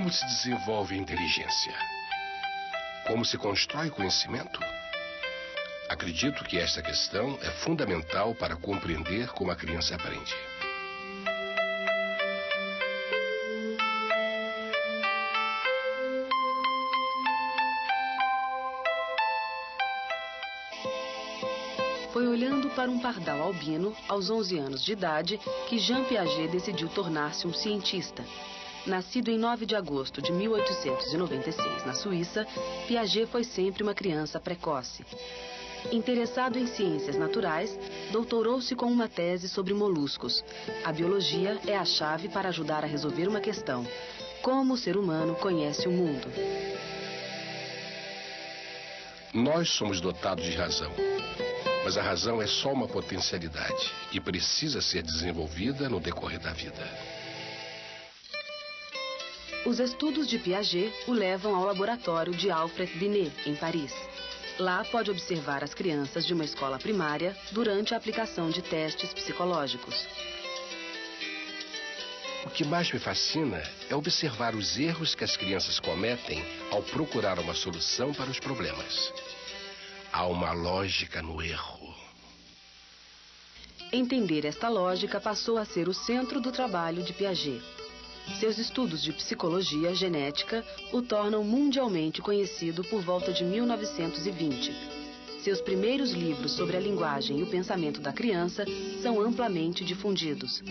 Como se desenvolve a inteligência? Como se constrói conhecimento? Acredito que esta questão é fundamental para compreender como a criança aprende. Foi olhando para um pardal albino, aos 11 anos de idade, que Jean Piaget decidiu tornar-se um cientista. Nascido em 9 de agosto de 1896, na Suíça, Piaget foi sempre uma criança precoce. Interessado em ciências naturais, doutorou-se com uma tese sobre moluscos. A biologia é a chave para ajudar a resolver uma questão: como o ser humano conhece o mundo. Nós somos dotados de razão. Mas a razão é só uma potencialidade e precisa ser desenvolvida no decorrer da vida. Os estudos de Piaget o levam ao laboratório de Alfred Binet, em Paris. Lá pode observar as crianças de uma escola primária durante a aplicação de testes psicológicos. O que mais me fascina é observar os erros que as crianças cometem ao procurar uma solução para os problemas. Há uma lógica no erro. Entender esta lógica passou a ser o centro do trabalho de Piaget. Seus estudos de psicologia genética o tornam mundialmente conhecido por volta de 1920. Seus primeiros livros sobre a linguagem e o pensamento da criança são amplamente difundidos.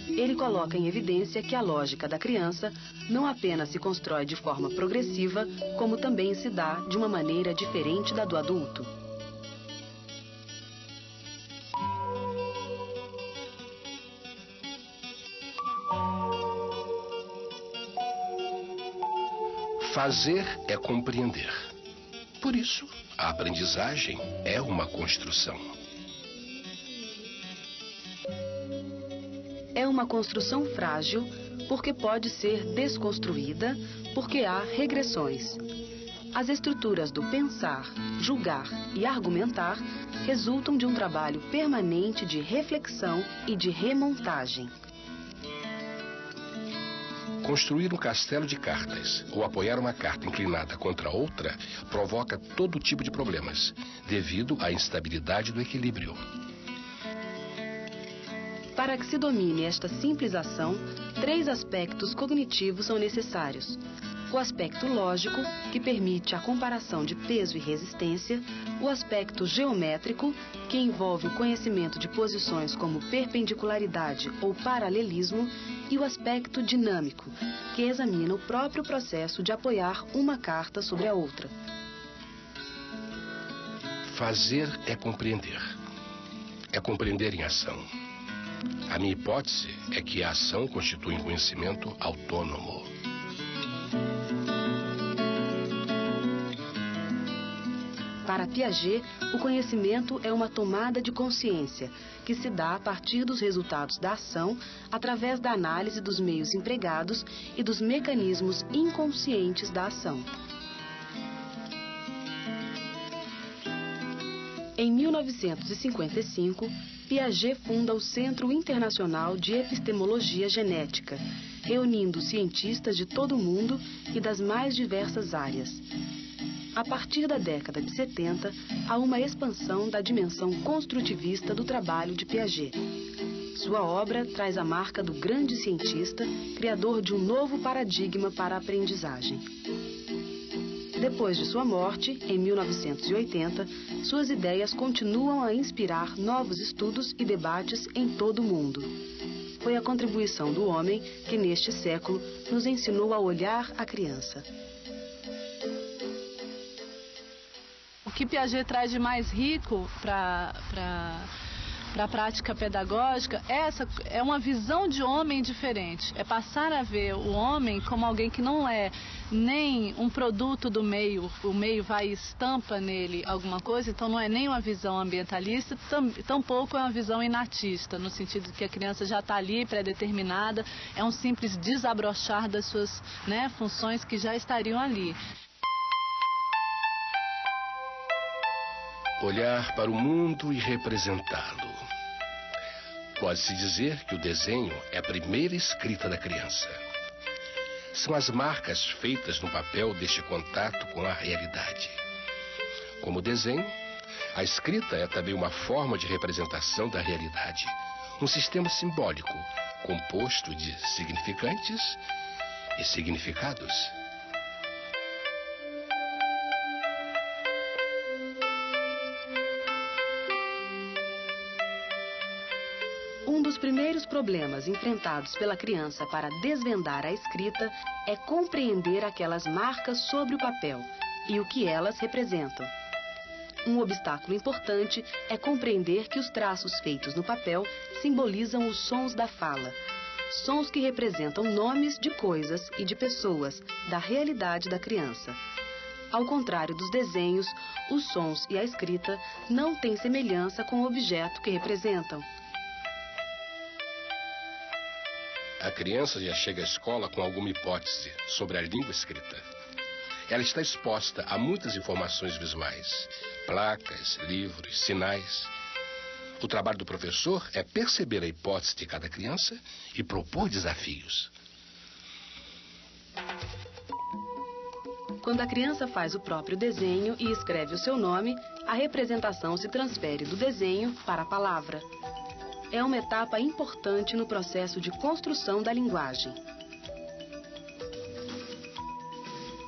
Ele coloca em evidência que a lógica da criança não apenas se constrói de forma progressiva, como também se dá de uma maneira diferente da do adulto. Fazer é compreender. Por isso, a aprendizagem é uma construção. É uma construção frágil porque pode ser desconstruída, porque há regressões. As estruturas do pensar, julgar e argumentar resultam de um trabalho permanente de reflexão e de remontagem. Construir um castelo de cartas ou apoiar uma carta inclinada contra outra provoca todo tipo de problemas, devido à instabilidade do equilíbrio. Para que se domine esta simples ação, 3 aspectos cognitivos são necessários. O aspecto lógico, que permite a comparação de peso e resistência, o aspecto geométrico, que envolve o conhecimento de posições como perpendicularidade ou paralelismo, e o aspecto dinâmico, que examina o próprio processo de apoiar uma carta sobre a outra. Fazer é compreender. É compreender em ação. A minha hipótese é que a ação constitui um conhecimento autônomo. Para Piaget, o conhecimento é uma tomada de consciência, que se dá a partir dos resultados da ação, através da análise dos meios empregados e dos mecanismos inconscientes da ação. Em 1955, Piaget funda o Centro Internacional de Epistemologia Genética, reunindo cientistas de todo o mundo e das mais diversas áreas. A partir da década de 70, há uma expansão da dimensão construtivista do trabalho de Piaget. Sua obra traz a marca do grande cientista, criador de um novo paradigma para a aprendizagem. Depois de sua morte, em 1980, suas ideias continuam a inspirar novos estudos e debates em todo o mundo. Foi a contribuição do homem que, neste século, nos ensinou a olhar a criança. O que Piaget traz de mais rico para a prática pedagógica é uma visão de homem diferente. É passar a ver o homem como alguém que não é nem um produto do meio, o meio vai e estampa nele alguma coisa, então não é nem uma visão ambientalista, tampouco é uma visão inatista, no sentido de que a criança já está ali, pré-determinada, é um simples desabrochar das suas, funções que já estariam ali. Olhar para o mundo e representá-lo. Pode-se dizer que o desenho é a primeira escrita da criança. são as marcas feitas no papel deste contato com a realidade. Como o desenho, a escrita é também uma forma de representação da realidade, um sistema simbólico composto de significantes e significados. Um dos primeiros problemas enfrentados pela criança para desvendar a escrita é compreender aquelas marcas sobre o papel e o que elas representam. Um obstáculo importante é compreender que os traços feitos no papel simbolizam os sons da fala, sons que representam nomes de coisas e de pessoas da realidade da criança. Ao contrário dos desenhos, os sons e a escrita não têm semelhança com o objeto que representam. A criança já chega à escola com alguma hipótese sobre a língua escrita. Ela está exposta a muitas informações visuais, placas, livros, sinais. O trabalho do professor é perceber a hipótese de cada criança e propor desafios. Quando a criança faz o próprio desenho e escreve o seu nome, a representação se transfere do desenho para a palavra. É uma etapa importante no processo de construção da linguagem.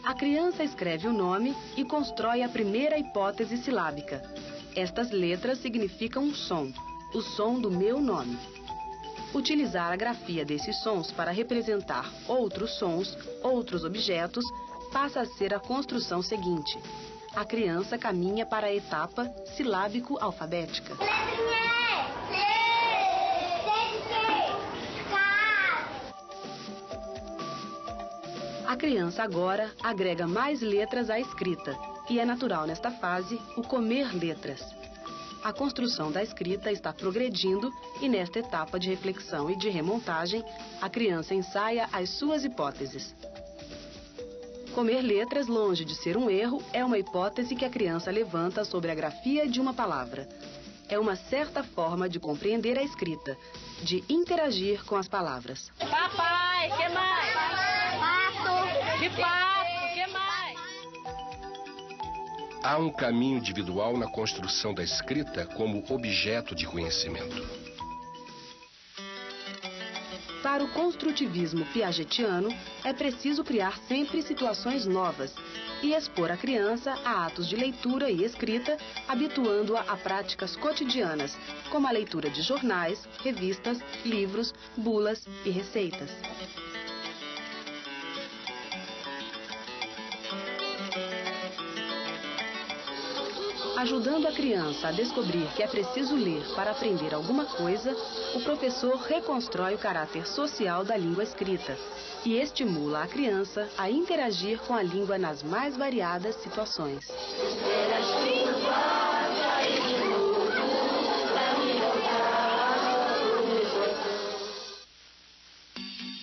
A criança escreve o nome e constrói a primeira hipótese silábica. Estas letras significam um som, o som do meu nome. Utilizar a grafia desses sons para representar outros sons, outros objetos, passa a ser a construção seguinte. A criança caminha para a etapa silábico-alfabética. A criança agora agrega mais letras à escrita e é natural nesta fase o comer letras. A construção da escrita está progredindo e nesta etapa de reflexão e de remontagem, a criança ensaia as suas hipóteses. Comer letras, longe de ser um erro, é uma hipótese que a criança levanta sobre a grafia de uma palavra. É uma certa forma de compreender a escrita, de interagir com as palavras. Papai, que mais? De pato, que mais? Há um caminho individual na construção da escrita como objeto de conhecimento. Para o construtivismo piagetiano, é preciso criar sempre situações novas e expor a criança a atos de leitura e escrita, habituando-a a práticas cotidianas, como a leitura de jornais, revistas, livros, bulas e receitas. Ajudando a criança a descobrir que é preciso ler para aprender alguma coisa, o professor reconstrói o caráter social da língua escrita e estimula a criança a interagir com a língua nas mais variadas situações.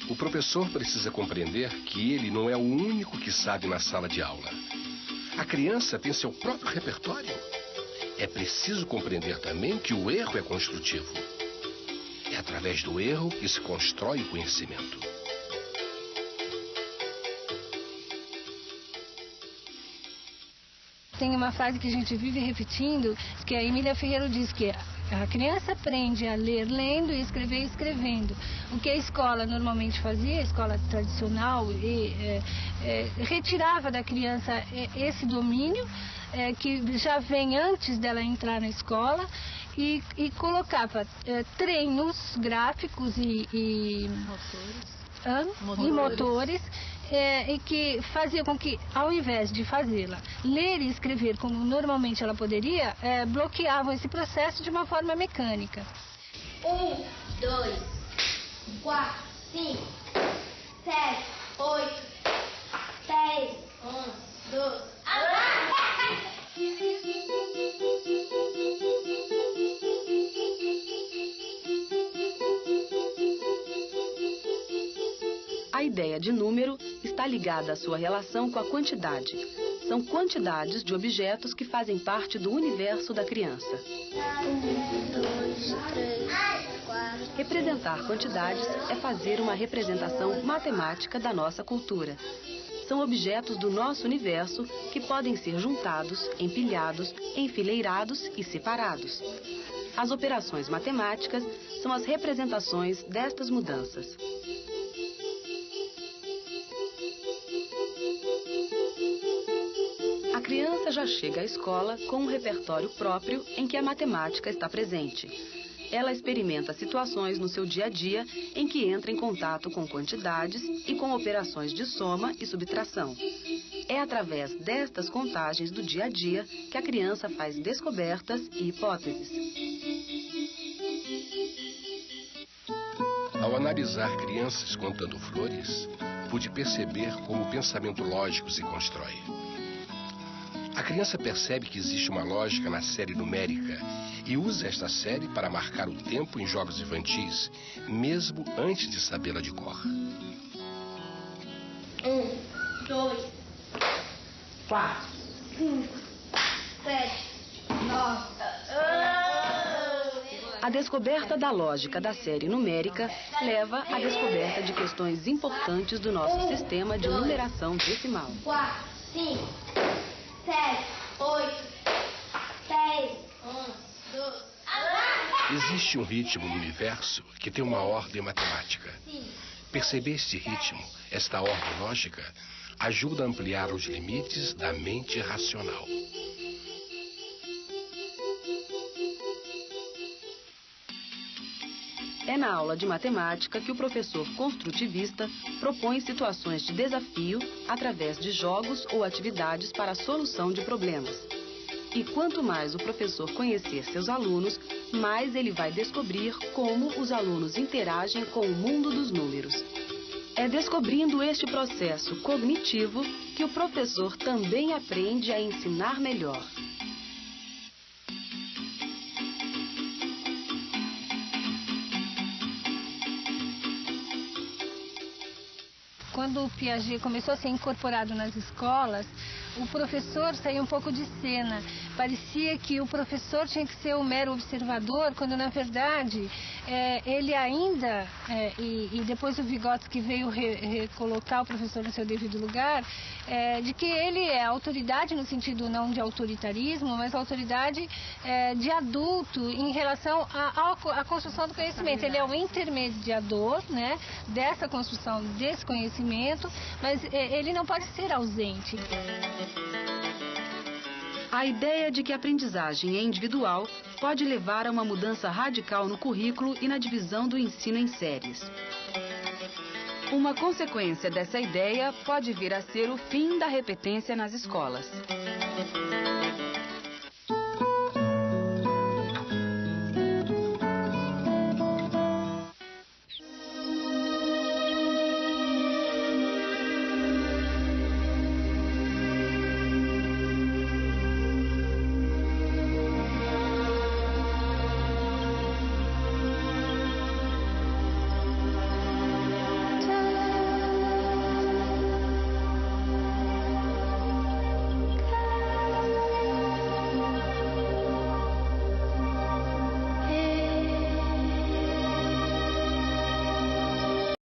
O professor precisa compreender que ele não é o único que sabe na sala de aula. A criança tem seu próprio repertório. É preciso compreender também que o erro é construtivo. É através do erro que se constrói o conhecimento. Tem uma frase que a gente vive repetindo, que a Emília Ferreira diz que a criança aprende a ler lendo e escrever escrevendo. O que a escola normalmente fazia, a escola tradicional, retirava da criança esse domínio que já vem antes dela entrar na escola e colocava treinos gráficos e motores. E que fazia com que, ao invés de fazê-la ler e escrever como normalmente ela poderia, bloqueavam esse processo de uma forma mecânica. 1, 2, 4, 5, 7, 8, 10, 11, 12. A ideia de número está ligada à sua relação com a quantidade. são quantidades de objetos que fazem parte do universo da criança. 1, 2, 3, 4. Representar quantidades é fazer uma representação matemática da nossa cultura. São objetos do nosso universo que podem ser juntados, empilhados, enfileirados e separados. As operações matemáticas são as representações destas mudanças. A criança já chega à escola com um repertório próprio em que a matemática está presente. Ela experimenta situações no seu dia a dia em que entra em contato com quantidades e com operações de soma e subtração. É através destas contagens do dia a dia que a criança faz descobertas e hipóteses. Ao analisar crianças contando flores, pude perceber como o pensamento lógico se constrói. A criança percebe que existe uma lógica na série numérica e usa esta série para marcar o tempo em jogos infantis, mesmo antes de sabê-la de cor. 1, 2, 4, 5, 7, 9. A descoberta da lógica da série numérica leva à descoberta de questões importantes do nosso sistema de numeração decimal. 4, 5, 7, 8, 10, 11, 12. Existe um ritmo no universo que tem uma ordem matemática. Perceber este ritmo, esta ordem lógica, ajuda a ampliar os limites da mente racional. É na aula de matemática que o professor construtivista propõe situações de desafio através de jogos ou atividades para a solução de problemas. E quanto mais o professor conhecer seus alunos, mais ele vai descobrir como os alunos interagem com o mundo dos números. É descobrindo este processo cognitivo que o professor também aprende a ensinar melhor. Quando o Piaget começou a ser incorporado nas escolas, o professor saiu um pouco de cena. Parecia que o professor tinha que ser um mero observador, quando na verdade ele ainda, e depois o Vygotsky veio recolocar o professor no seu devido lugar, de que ele é autoridade no sentido não de autoritarismo, mas autoridade de adulto em relação à construção do conhecimento. Ele é o intermediador, né, dessa construção desse conhecimento, mas ele não pode ser ausente. A ideia de que a aprendizagem é individual pode levar a uma mudança radical no currículo e na divisão do ensino em séries. Uma consequência dessa ideia pode vir a ser o fim da repetência nas escolas.